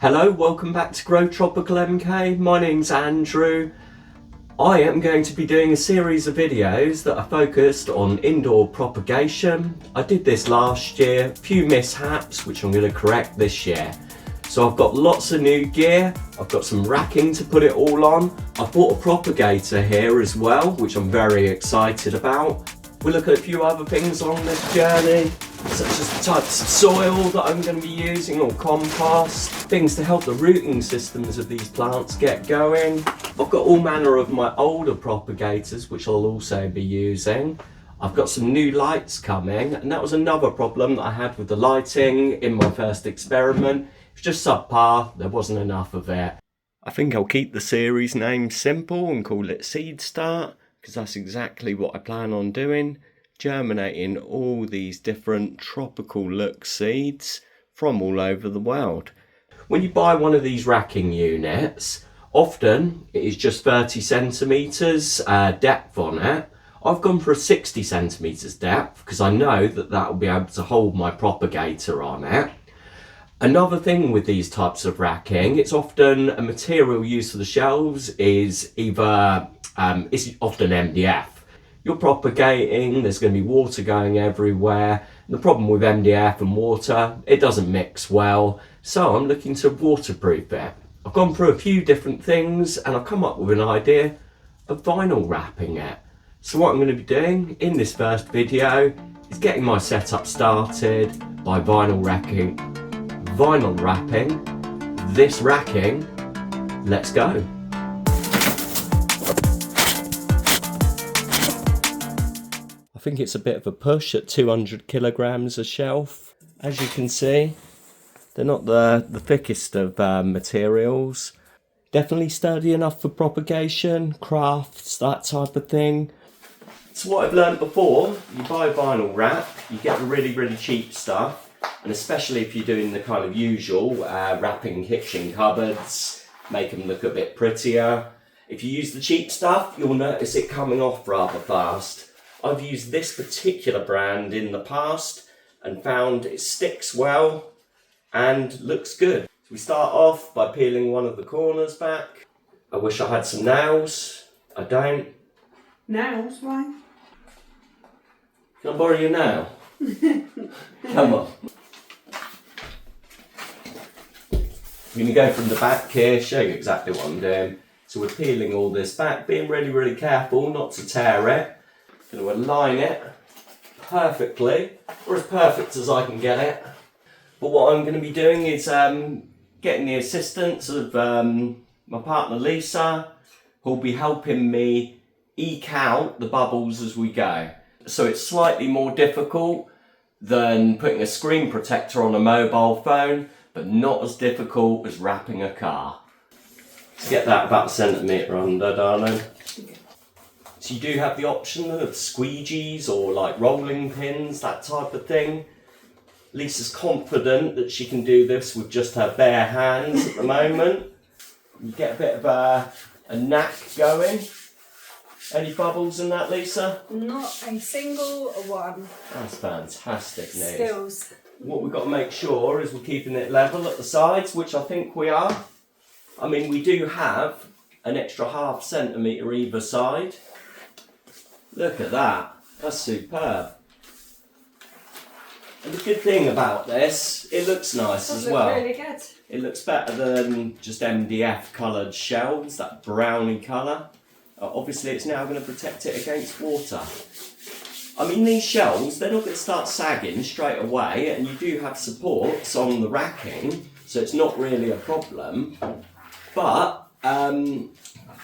Hello, welcome back to Grow Tropical MK. My name's Andrew. I am going to be doing a series of videos that are focused on indoor propagation. I did this last year, a few mishaps which I'm going to correct this year. So I've got lots of new gear, I've got some racking to put it all on. I've bought a propagator here as well, which I'm very excited about. We'll look at a few other things on this journey, such as the types of soil that I'm going to be using, or compost, things to help the rooting systems of these plants get going. I've got all manner of my older propagators which I'll also be using. I've got some new lights coming, and that was another problem that I had with the lighting in my first experiment. It was just subpar, there wasn't enough of it. I think I'll keep the series name simple and call it Seed Start, because that's exactly what I plan on doing, germinating all these different tropical look seeds from all over the world. When you buy one of these racking units, often it is just 30 centimetres depth on it. I've gone for a 60 centimetres depth because I know that that will be able to hold my propagator on it. Another thing with these types of racking, it's often a material used for the shelves is either it's often MDF. You're propagating, there's going to be water going everywhere. And the problem with MDF and water, it doesn't mix well. So I'm looking to waterproof it. I've gone through a few different things and I've come up with an idea of vinyl wrapping it. So what I'm going to be doing in this first video is getting my setup started by vinyl wrapping this racking. Let's go. I think it's a bit of a push at 200 kilograms a shelf. As you can see, they're not the thickest of materials. Definitely sturdy enough for propagation, crafts, that type of thing. So what I've learned before, you buy vinyl wrap, you get the really cheap stuff, and especially if you're doing the kind of usual wrapping kitchen cupboards, make them look a bit prettier. If you use the cheap stuff, you'll notice it coming off rather fast. I've used this particular brand in the past and found it sticks well and looks good. So we start off by peeling one of the corners back. I wish I had some nails. I don't. Nails? Why? Can I borrow your nail? Come on. I'm going to go from the back here, show you exactly what I'm doing. So we're peeling all this back, being really careful not to tear it. Going to align it perfectly, or as perfect as I can get it. But what I'm going to be doing is getting the assistance of my partner Lisa, who'll be helping me eke out the bubbles as we go. So it's slightly more difficult than putting a screen protector on a mobile phone, but not as difficult as wrapping a car. Let's get that about a centimetre under, darling. So you do have the option of squeegees or like rolling pins, that type of thing. Lisa's confident that she can do this with just her bare hands at the moment. You get a bit of a knack going. Any bubbles in that, Lisa? Not a single one. That's fantastic news. Skills. What we've got to make sure is we're keeping it level at the sides, which I think we are. I mean, we do have an extra ½ centimetre either side. Look at that, that's superb. And the good thing about this, it looks nice as well. Really good. It looks better than just MDF coloured shells, that browny colour. Obviously it's now going to protect it against water. I mean, these shells, they're not going to start sagging straight away, and you do have supports on the racking, so it's not really a problem. But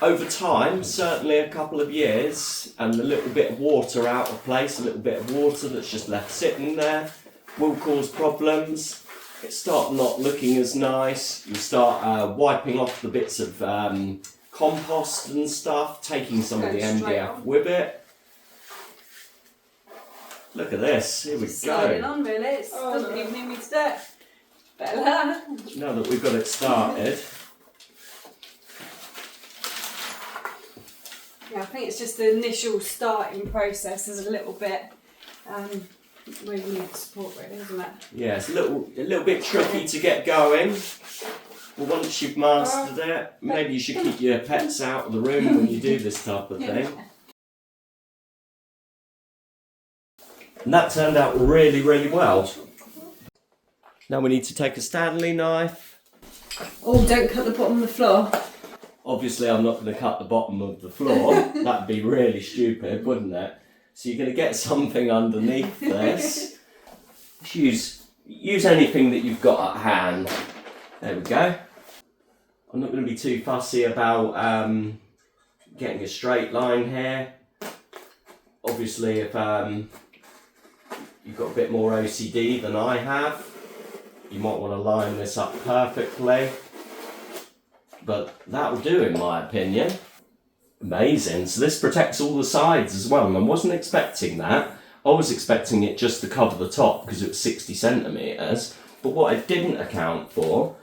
over time, certainly a couple of years, and a little bit of water out of place, a little bit of water that's just left sitting there, will cause problems. It starts not looking as nice. You start wiping off the bits of compost and stuff, taking some of the MDF with it. Look at this, here we go. Sliding on really, it doesn't even need me to do it. Better. Now that we've got it started. Yeah, I think it's just the initial starting process is a little bit where you need support really, isn't it? Yeah, it's a little bit tricky to get going But once you've mastered it, maybe you should keep your pets out of the room when you do this type of thing. And that turned out really, really well. Now we need to take a Stanley knife. Oh, don't cut the bottom of the floor. Obviously I'm not going to cut the bottom of the floor. That'd be really stupid, wouldn't it? So you're going to get something underneath this. Use anything that you've got at hand. There we go. I'm not going to be too fussy about getting a straight line here. Obviously if you've got a bit more OCD than I have, you might want to line this up perfectly. But that'll do in my opinion. Amazing. So this protects all the sides as well, and I wasn't expecting that. I was expecting it just to cover the top because it was 60 centimetres. But what I didn't account for,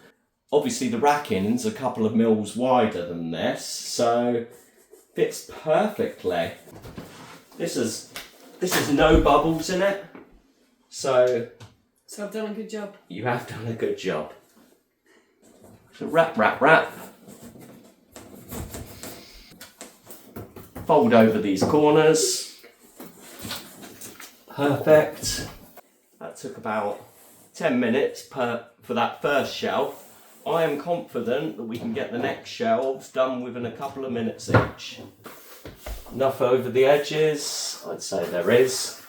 obviously the racking's a couple of mils wider than this, so fits perfectly. This is no bubbles in it, so I've done a good job. You have done a good job. So wrap, wrap, wrap. Fold over these corners. Perfect. That took about 10 minutes for that first shelf. I am confident that we can get the next shelves done within a couple of minutes each. Enough over the edges? I'd say there is.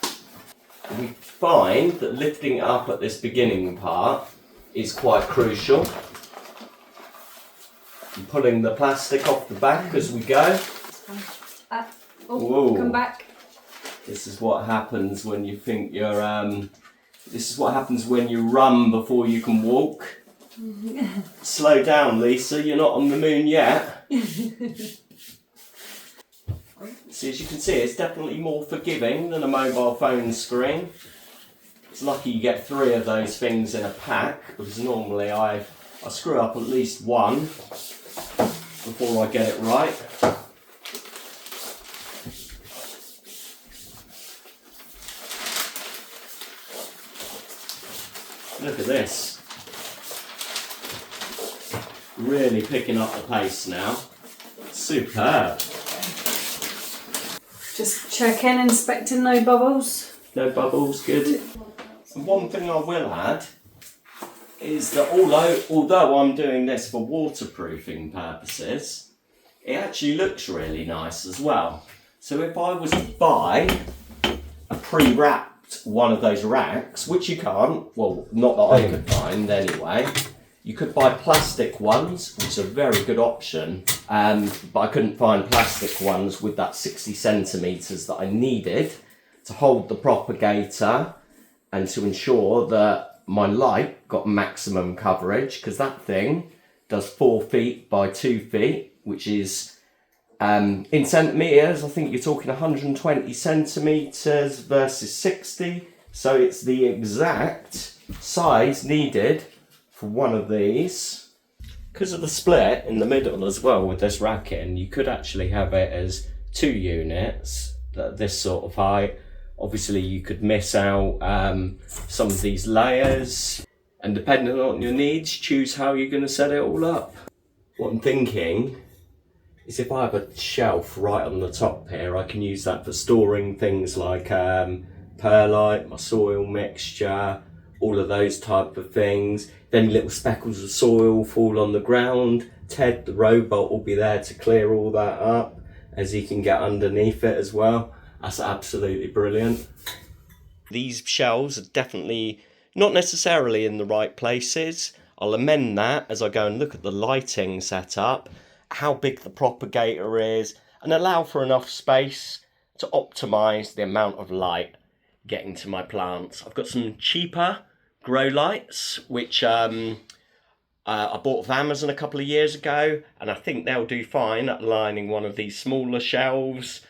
We find that lifting it up at this beginning part is quite crucial. And pulling the plastic off the back as we go. Oh, come back. This is what happens when you think you're this is what happens when you run before you can walk. Slow down, Lisa, you're not on the moon yet. See, as you can see, it's definitely more forgiving than a mobile phone screen. It's lucky you get 3 of those things in a pack, because normally I screw up at least one before I get it right. Look at this. Really picking up the pace now. Superb. Just checking, inspecting, no bubbles. No bubbles, good. And one thing I will add is that although I'm doing this for waterproofing purposes, it actually looks really nice as well. So if I was to buy a pre-wrapped one of those racks, which you can't, well, not that I could find anyway, you could buy plastic ones, which is a very good option, but I couldn't find plastic ones with that 60 centimetres that I needed to hold the propagator and to ensure that my light got maximum coverage, because that thing does 4 feet by 2 feet, which is in centimetres, I think you're talking 120 centimetres versus 60, so it's the exact size needed for one of these. Because of the split in the middle as well with this racking, you could actually have it as 2 units at this sort of height. Obviously you could miss out some of these layers, and depending on your needs, choose how you're going to set it all up. What I'm thinking is if I have a shelf right on the top here, I can use that for storing things like perlite, my soil mixture, all of those type of things. Then little speckles of soil fall on the ground. Ted, the robot, will be there to clear all that up, as he can get underneath it as well. That's absolutely brilliant. These shelves are definitely not necessarily in the right places. I'll amend that as I go and look at the lighting setup, how big the propagator is, and allow for enough space to optimise the amount of light getting to my plants. I've got some cheaper grow lights, which I bought off Amazon a couple of years ago, and I think they'll do fine at lining one of these smaller shelves.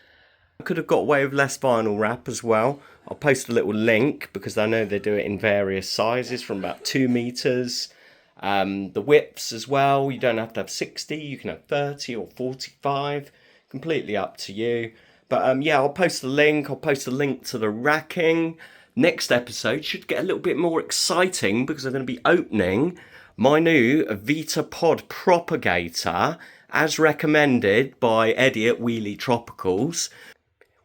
I could have got away with less vinyl wrap as well. I'll post a little link because I know they do it in various sizes from about 2 meters. The widths as well, you don't have to have 60, you can have 30 or 45, completely up to you. But yeah, I'll post the link, I'll post a link to the racking. Next episode should get a little bit more exciting because I'm going to be opening my new VitaPod propagator, as recommended by Eddie at Wheelie Tropicals.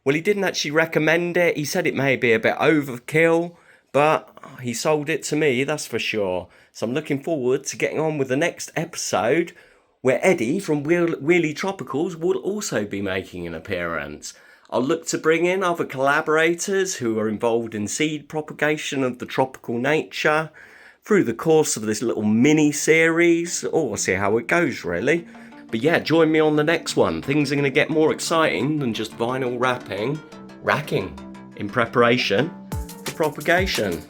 Well, he didn't actually recommend it. He said it may be a bit overkill, but he sold it to me, that's for sure. So I'm looking forward to getting on with the next episode, where Eddie from Wheelie Tropicals will also be making an appearance. I'll look to bring in other collaborators who are involved in seed propagation of the tropical nature through the course of this little mini series, or we'll see how it goes really. But yeah, join me on the next one. Things are going to get more exciting than just vinyl racking in preparation for propagation.